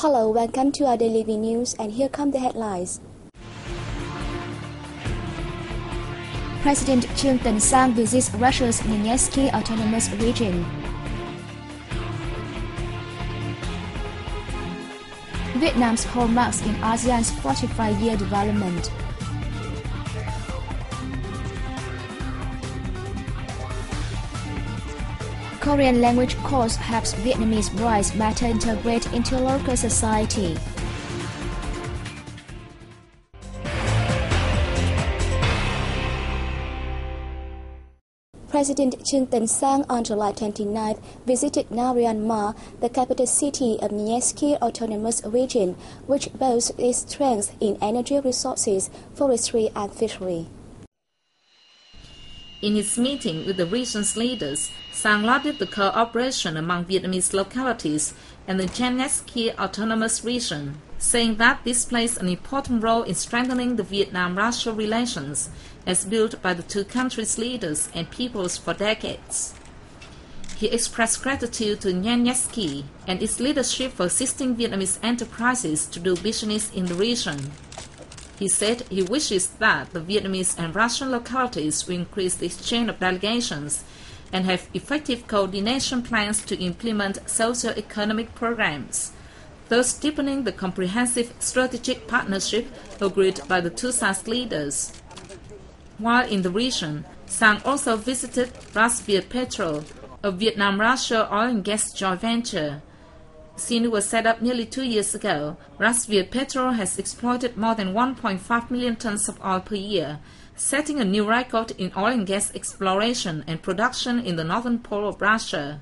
Hello, welcome to our daily news, and here come the headlines. President Trương Tấn Sang visits Russia's Donetsk Autonomous Region. Vietnam's hallmarks in ASEAN's 45-year development. Korean language course helps Vietnamese brides better integrate into local society. President Trương Tấn Sang on July 29th visited Naryan-Ma, the capital city of Donetsk Autonomous Region, which boasts its strength in energy resources, forestry and fishery. In his meeting with the region's leaders, Sang lauded the cooperation among Vietnamese localities and the Donetsk Autonomous Region, saying that this plays an important role in strengthening the Vietnam-Russia relations as built by the two countries' leaders and peoples for decades. He expressed gratitude to Donetsk and its leadership for assisting Vietnamese enterprises to do business in the region. He said he wishes that the Vietnamese and Russian localities will increase the exchange of delegations and have effective coordination plans to implement socio-economic programs, thus deepening the comprehensive strategic partnership agreed by the two sides' leaders. While in the region, Sang also visited Rasvietpetro, a Vietnam-Russia oil and gas joint venture. Since it was set up nearly 2 years ago, Rasvietpetro has exploited more than 1.5 million tons of oil per year, setting a new record in oil and gas exploration and production in the northern pole of Russia.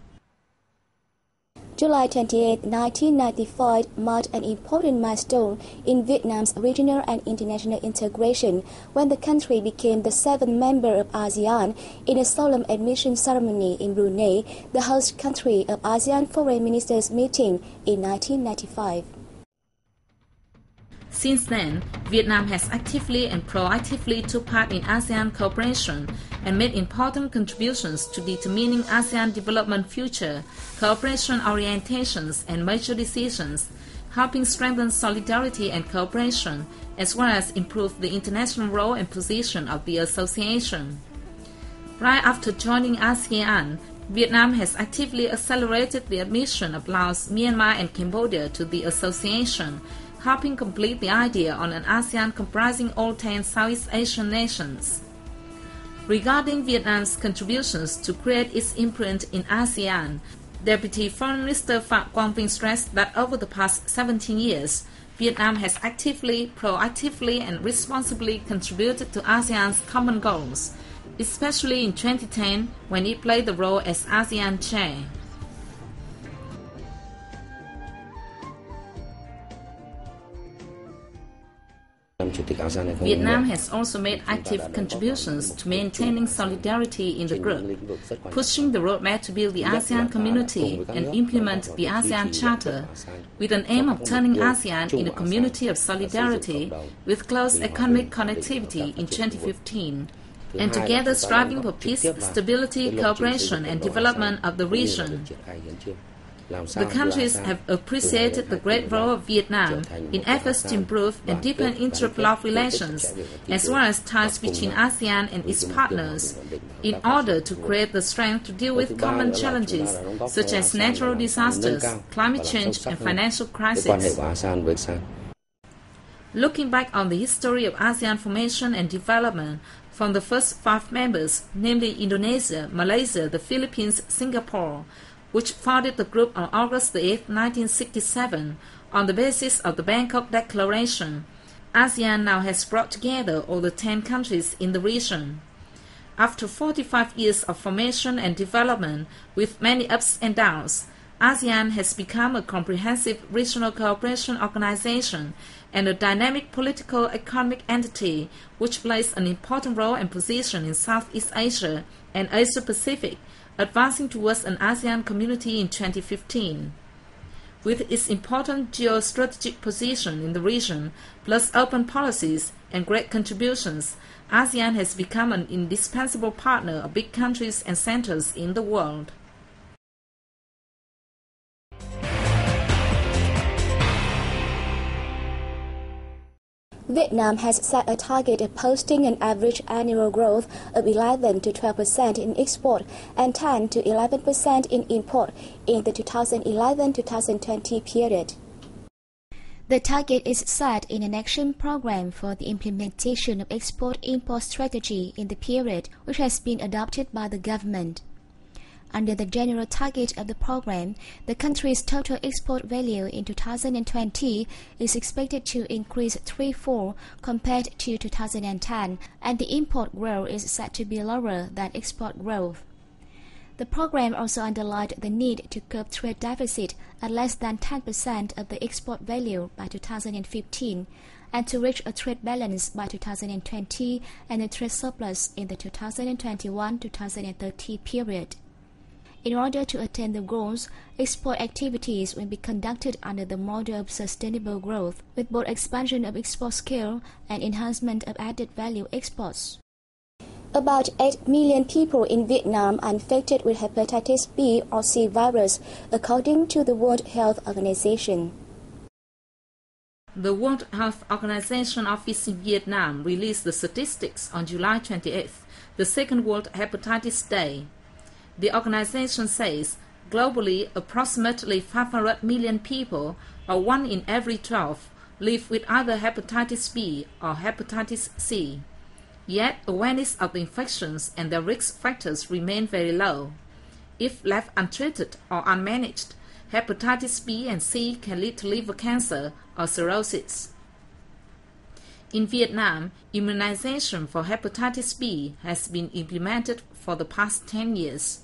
July 28, 1995 marked an important milestone in Vietnam's regional and international integration when the country became the 7th member of ASEAN in a solemn admission ceremony in Brunei, the host country of ASEAN Foreign Ministers meeting in 1995. Since then, Vietnam has actively and proactively took part in ASEAN cooperation and made important contributions to determining ASEAN development future, cooperation orientations and major decisions, helping strengthen solidarity and cooperation, as well as improve the international role and position of the association. Right after joining ASEAN, Vietnam has actively accelerated the admission of Laos, Myanmar and Cambodia to the association, helping complete the idea on an ASEAN comprising all 10 Southeast Asian nations. Regarding Vietnam's contributions to create its imprint in ASEAN, Deputy Foreign Minister Phạm Quang Vinh stressed that over the past 17 years, Vietnam has actively, proactively and responsibly contributed to ASEAN's common goals, especially in 2010 when it played the role as ASEAN chair. Vietnam has also made active contributions to maintaining solidarity in the group, pushing the roadmap to build the ASEAN community and implement the ASEAN Charter, with an aim of turning ASEAN into a community of solidarity with close economic connectivity in 2015, and together striving for peace, stability, cooperation and development of the region. The countries have appreciated the great role of Vietnam in efforts to improve and deepen intra-bloc relations, as well as ties between ASEAN and its partners, in order to create the strength to deal with common challenges such as natural disasters, climate change and financial crisis. Looking back on the history of ASEAN formation and development, from the first 5 members, namely Indonesia, Malaysia, the Philippines, Singapore, which founded the group on August 8, 1967, on the basis of the Bangkok Declaration, ASEAN now has brought together all the 10 countries in the region. After 45 years of formation and development, with many ups and downs, ASEAN has become a comprehensive regional cooperation organization and a dynamic political economic entity which plays an important role and position in Southeast Asia and Asia-Pacific, advancing towards an ASEAN community in 2015. With its important geostrategic position in the region, plus open policies and great contributions, ASEAN has become an indispensable partner of big countries and centers in the world. Vietnam has set a target of posting an average annual growth of 11 to 12% in export and 10 to 11% in import in the 2011-2020 period. The target is set in an action program for the implementation of export-import strategy in the period, which has been adopted by the government. Under the general target of the program, the country's total export value in 2020 is expected to increase threefold compared to 2010, and the import growth is set to be lower than export growth. The program also underlined the need to curb trade deficit at less than 10% of the export value by 2015, and to reach a trade balance by 2020 and a trade surplus in the 2021-2030 period. In order to attain the goals, export activities will be conducted under the model of sustainable growth, with both expansion of export scale and enhancement of added value exports. About 8 million people in Vietnam are infected with hepatitis B or C virus, according to the World Health Organization. The World Health Organization office in Vietnam released the statistics on July 28th, the second World Hepatitis Day. The organization says globally approximately 500 million people, or 1 in every 12, live with either hepatitis B or hepatitis C. Yet awareness of the infections and their risk factors remain very low. If left untreated or unmanaged, hepatitis B and C can lead to liver cancer or cirrhosis. In Vietnam, immunization for hepatitis B has been implemented for the past 10 years.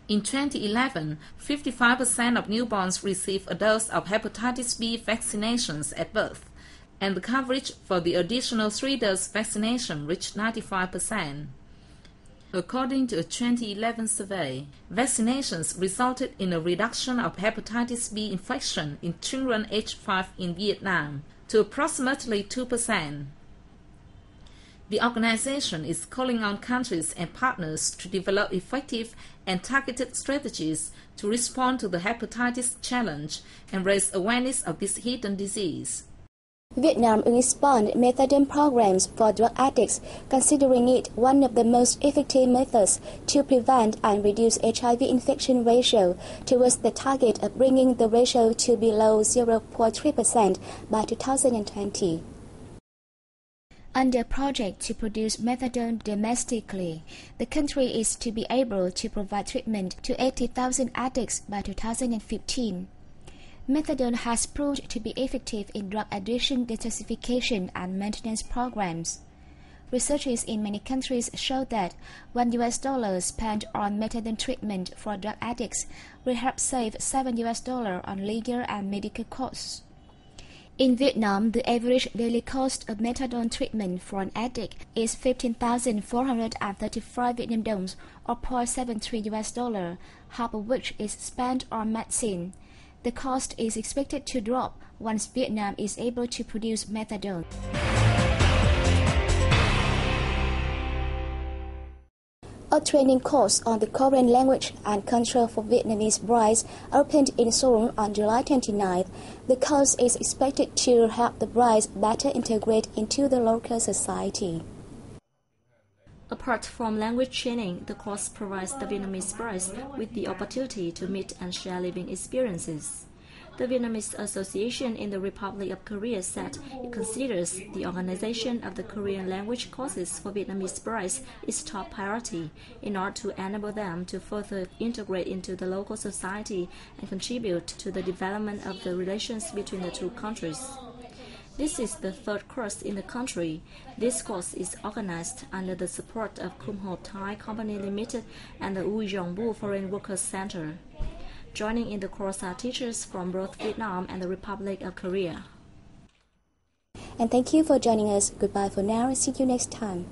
In 2011, 55% of newborns received a dose of hepatitis B vaccinations at birth, and the coverage for the additional 3-dose vaccination reached 95%. According to a 2011 survey, vaccinations resulted in a reduction of hepatitis B infection in children aged 5 in Vietnam to approximately 2%. The organization is calling on countries and partners to develop effective and targeted strategies to respond to the hepatitis challenge and raise awareness of this hidden disease. Vietnam will expand methadone programs for drug addicts, considering it one of the most effective methods to prevent and reduce HIV infection ratio, towards the target of bringing the ratio to below 0.3% by 2020. Under a project to produce methadone domestically, the country is to be able to provide treatment to 80,000 addicts by 2015. Methadone has proved to be effective in drug addiction detoxification and maintenance programs. Researchers in many countries show that $1 spent on methadone treatment for drug addicts will help save $7 on legal and medical costs. In Vietnam, the average daily cost of methadone treatment for an addict is 15,435 Vietnam đồng, or $0.73, half of which is spent on medicine. The cost is expected to drop once Vietnam is able to produce methadone. A training course on the Korean language and culture for Vietnamese brides opened in Seoul on July 29th. The course is expected to help the brides better integrate into the local society. Apart from language training, the course provides the Vietnamese brides with the opportunity to meet and share living experiences. The Vietnamese Association in the Republic of Korea said it considers the organization of the Korean language courses for Vietnamese brides its top priority in order to enable them to further integrate into the local society and contribute to the development of the relations between the two countries. This is the third course in the country. This course is organized under the support of Kum Ho Thai Company Limited and the U Yong Bu Foreign Workers Center. Joining in the course are teachers from both Vietnam and the Republic of Korea. And thank you for joining us. Goodbye for now and see you next time.